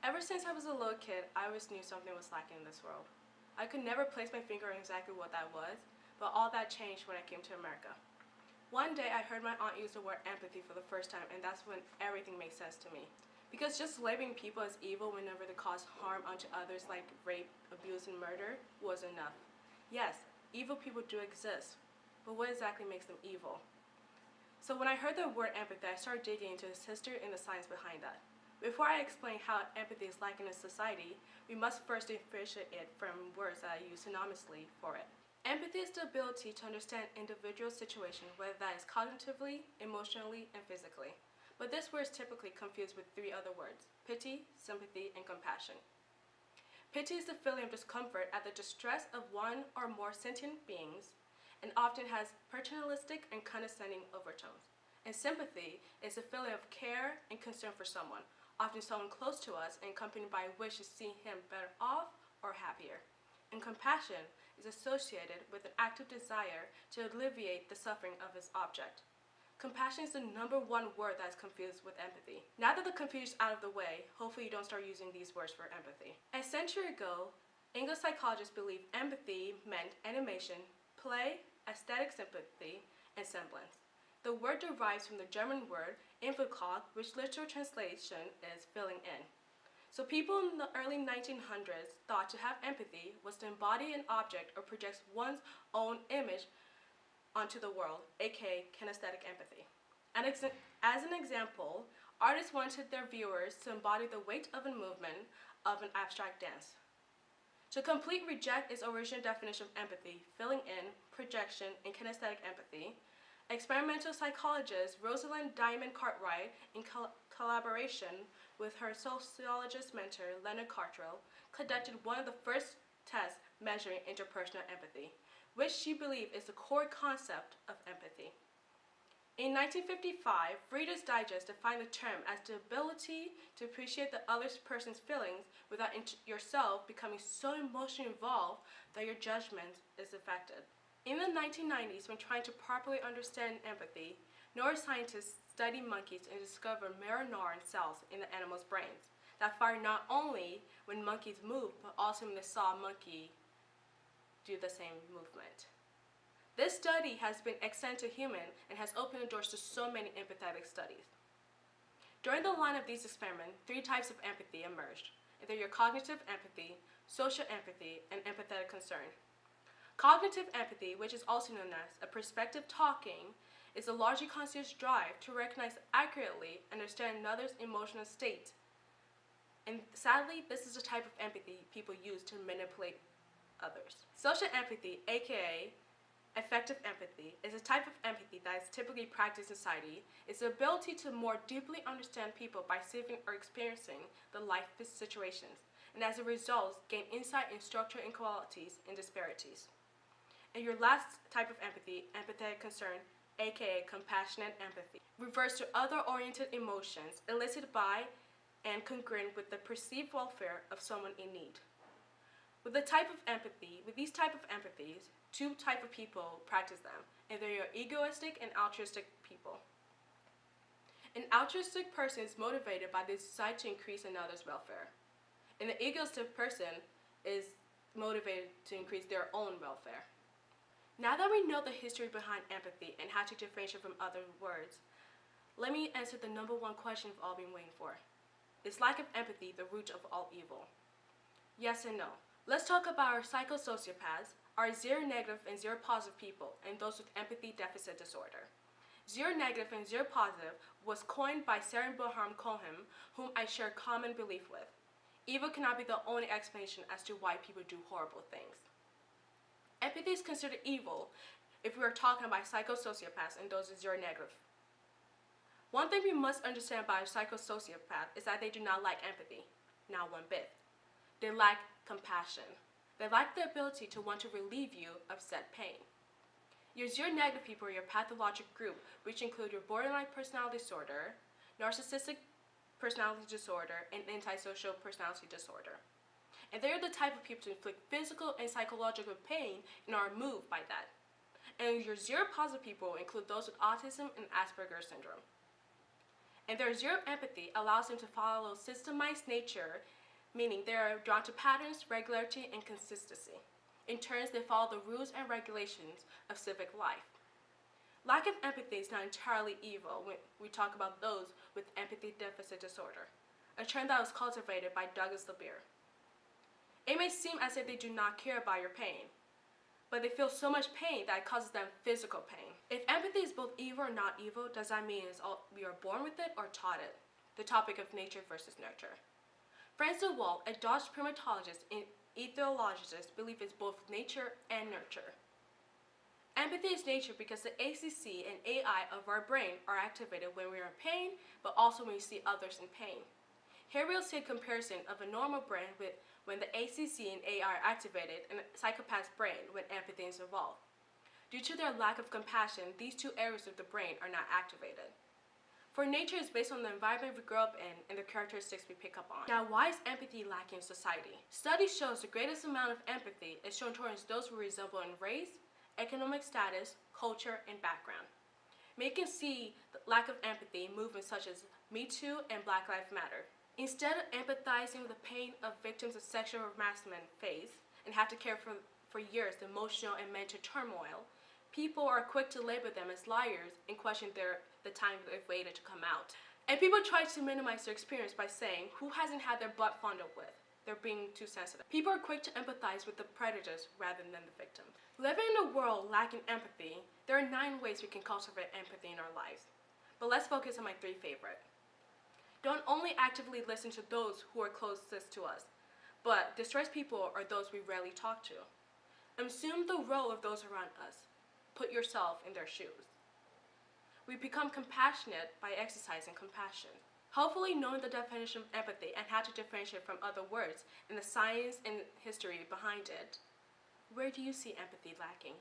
Ever since I was a little kid, I always knew something was lacking in this world. I could never place my finger on exactly what that was, but all that changed when I came to America. One day I heard my aunt use the word empathy for the first time, and that's when everything made sense to me. Because just labeling people as evil whenever they cause harm unto others like rape, abuse, and murder was enough. Yes, evil people do exist, but what exactly makes them evil? So when I heard the word empathy, I started digging into its history and the science behind that. Before I explain how empathy is lacking in society, we must first differentiate it from words that I use synonymously for it. Empathy is the ability to understand individual situation, whether that is cognitively, emotionally, and physically. But this word is typically confused with three other words: pity, sympathy, and compassion. Pity is the feeling of discomfort at the distress of one or more sentient beings, and often has paternalistic and condescending overtones. And sympathy is a feeling of care and concern for someone, often someone close to us, and accompanied by a wish to see him better off or happier. And compassion is associated with an active desire to alleviate the suffering of his object. Compassion is the number one word that is confused with empathy. Now that the confusion is out of the way, hopefully you don't start using these words for empathy. A century ago, English psychologists believed empathy meant animation, play, aesthetic sympathy, and semblance. The word derives from the German word Empathisch, which literal translation is filling in. So people in the early 1900s thought to have empathy was to embody an object or project one's own image onto the world, aka kinesthetic empathy. And as an example, artists wanted their viewers to embody the weight of a movement of an abstract dance. To complete reject its original definition of empathy, filling in, projection, and kinesthetic empathy, experimental psychologist Rosalind Diamond Cartwright, in collaboration with her sociologist mentor Leonard Cartrell, conducted one of the first tests measuring interpersonal empathy, which she believed is the core concept of empathy. In 1955, Reader's Digest defined the term as the ability to appreciate the other person's feelings without yourself becoming so emotionally involved that your judgment is affected. In the 1990s, when trying to properly understand empathy, neuroscientists studied monkeys and discovered mirror neuron cells in the animals' brains that fire not only when monkeys move, but also when they saw a monkey do the same movement. This study has been extended to humans and has opened the doors to so many empathetic studies. During the line of these experiments, three types of empathy emerged: either your cognitive empathy, social empathy, and empathetic concern. Cognitive empathy, which is also known as a perspective talking, is a largely conscious drive to recognize accurately and understand another's emotional state. And sadly, this is the type of empathy people use to manipulate others. Social empathy, aka affective empathy, is a type of empathy that is typically practiced in society. It's the ability to more deeply understand people by seeing or experiencing the life situations, and as a result, gain insight in structure inequalities and disparities. And your last type of empathy, empathetic concern, aka compassionate empathy, refers to other-oriented emotions elicited by and congruent with the perceived welfare of someone in need. With these type of empathies, two types of people practice them: either your egoistic and altruistic people. An altruistic person is motivated by the desire to increase another's welfare, and the egoistic person is motivated to increase their own welfare. Now that we know the history behind empathy and how to differentiate from other words, let me answer the number one question we've all been waiting for. Is lack of empathy the root of all evil? Yes and no. Let's talk about our psychosociopaths, our zero-negative and zero-positive people, and those with empathy deficit disorder. Zero-negative and zero-positive was coined by Sarah Boham Cohen, whom I share common belief with. Evil cannot be the only explanation as to why people do horrible things. Empathy is considered evil if we are talking about psychosociopaths and those with zero-negative. One thing we must understand about a psychosociopath is that they do not lack empathy, not one bit. They lack compassion. They lack the ability to want to relieve you of said pain. Your zero-negative people are your pathologic group, which include your borderline personality disorder, narcissistic personality disorder, and antisocial personality disorder. And they are the type of people to inflict physical and psychological pain and are moved by that. And your zero-positive people include those with autism and Asperger's syndrome. And their zero empathy allows them to follow systemized nature, meaning they are drawn to patterns, regularity, and consistency. In turn, they follow the rules and regulations of civic life. Lack of empathy is not entirely evil when we talk about those with empathy deficit disorder, a term that was cultivated by Douglas LeBeer. It may seem as if they do not care about your pain, but they feel so much pain that it causes them physical pain. If empathy is both evil or not evil, does that mean we are born with it or taught it? The topic of nature versus nurture. Frans de Waal, a Dutch primatologist and ethologist, believes it's both nature and nurture. Empathy is nature because the ACC and AI of our brain are activated when we are in pain, but also when we see others in pain. Here we'll see a comparison of a normal brain with when the ACC and AI are activated and a psychopath's brain when empathy is involved. Due to their lack of compassion, these two areas of the brain are not activated. For nature is based on the environment we grow up in and the characteristics we pick up on. Now, why is empathy lacking in society? Studies show the greatest amount of empathy is shown towards those who resemble in race, economic status, culture, and background. Making see the lack of empathy in movements such as Me Too and Black Lives Matter. Instead of empathizing with the pain of victims of sexual harassment face and have to care for years the emotional and mental turmoil, people are quick to label them as liars and question the time they've waited to come out. And people try to minimize their experience by saying, who hasn't had their butt fondled with? They're being too sensitive. People are quick to empathize with the predators rather than the victims. Living in a world lacking empathy, there are 9 ways we can cultivate empathy in our lives. But let's focus on my 3 favorite. Don't only actively listen to those who are closest to us, but distressed people are those we rarely talk to. Assume the role of those around us. Put yourself in their shoes. We become compassionate by exercising compassion. Hopefully knowing the definition of empathy and how to differentiate from other words and the science and history behind it, where do you see empathy lacking?